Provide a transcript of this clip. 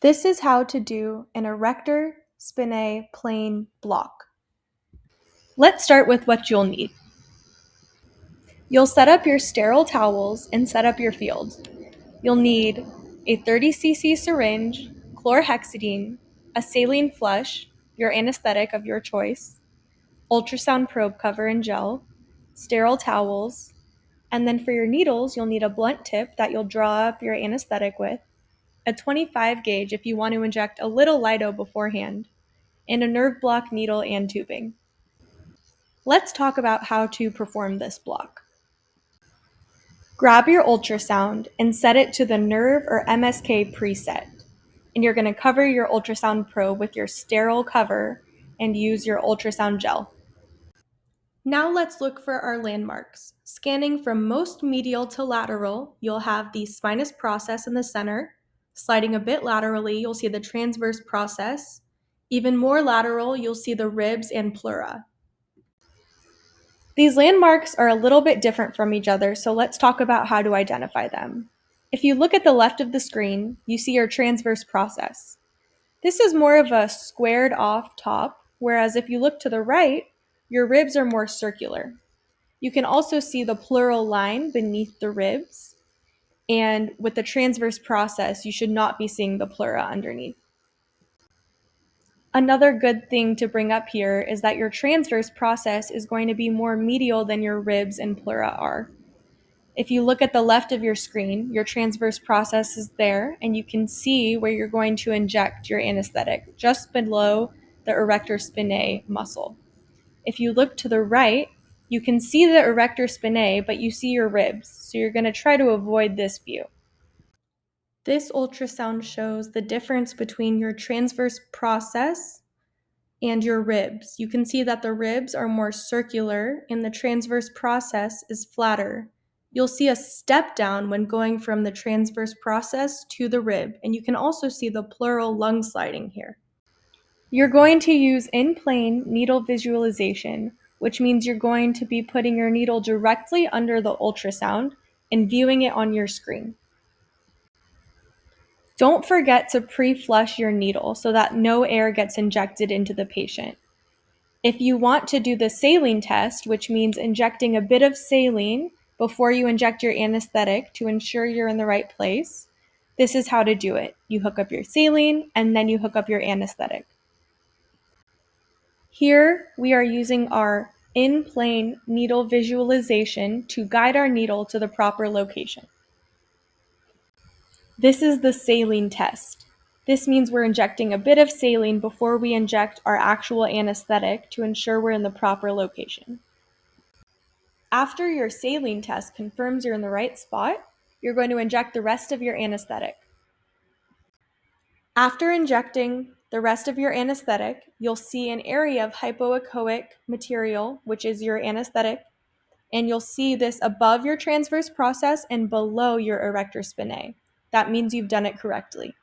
This is how to do an Erector Spinae plane block. Let's start with what you'll need. You'll set up your sterile towels and set up your field. You'll need a 30 cc syringe, chlorhexidine, a saline flush, your anesthetic of your choice, ultrasound probe cover and gel, sterile towels, and then for your needles, you'll need a blunt tip that you'll draw up your anesthetic with, a 25 gauge if you want to inject a little lido beforehand, and a nerve block needle and tubing. Let's talk about how to perform this block. Grab your ultrasound and set it to the nerve or MSK preset. And you're going to cover your ultrasound probe with your sterile cover and use your ultrasound gel. Now let's look for our landmarks. Scanning from most medial to lateral, you'll have the spinous process in the center. Sliding a bit laterally, you'll see the transverse process. Even more lateral, you'll see the ribs and pleura. These landmarks are a little bit different from each other, so let's talk about how to identify them. If you look at the left of the screen, you see your transverse process. This is more of a squared off top, whereas if you look to the right, your ribs are more circular. You can also see the pleural line beneath the ribs, and with the transverse process, you should not be seeing the pleura underneath. Another good thing to bring up here is that your transverse process is going to be more medial than your ribs and pleura are. If you look at the left of your screen, your transverse process is there, and you can see where you're going to inject your anesthetic, just below the erector spinae muscle. If you look to the right, you can see the erector spinae, but you see your ribs, so you're going to try to avoid this view. This ultrasound shows the difference between your transverse process and your ribs. You can see that the ribs are more circular and the transverse process is flatter. You'll see a step down when going from the transverse process to the rib, and you can also see the pleural lung sliding here. You're going to use in-plane needle visualization, which means you're going to be putting your needle directly under the ultrasound and viewing it on your screen. Don't forget to pre-flush your needle so that no air gets injected into the patient. If you want to do the saline test, which means injecting a bit of saline before you inject your anesthetic to ensure you're in the right place, this is how to do it. You hook up your saline and then you hook up your anesthetic. Here we are using our in-plane needle visualization to guide our needle to the proper location. This is the saline test. This means we're injecting a bit of saline before we inject our actual anesthetic to ensure we're in the proper location. After your saline test confirms you're in the right spot, you're going to inject the rest of your anesthetic. After injecting the rest of your anesthetic, you'll see an area of hypoechoic material, which is your anesthetic, and you'll see this above your transverse process and below your erector spinae. That means you've done it correctly.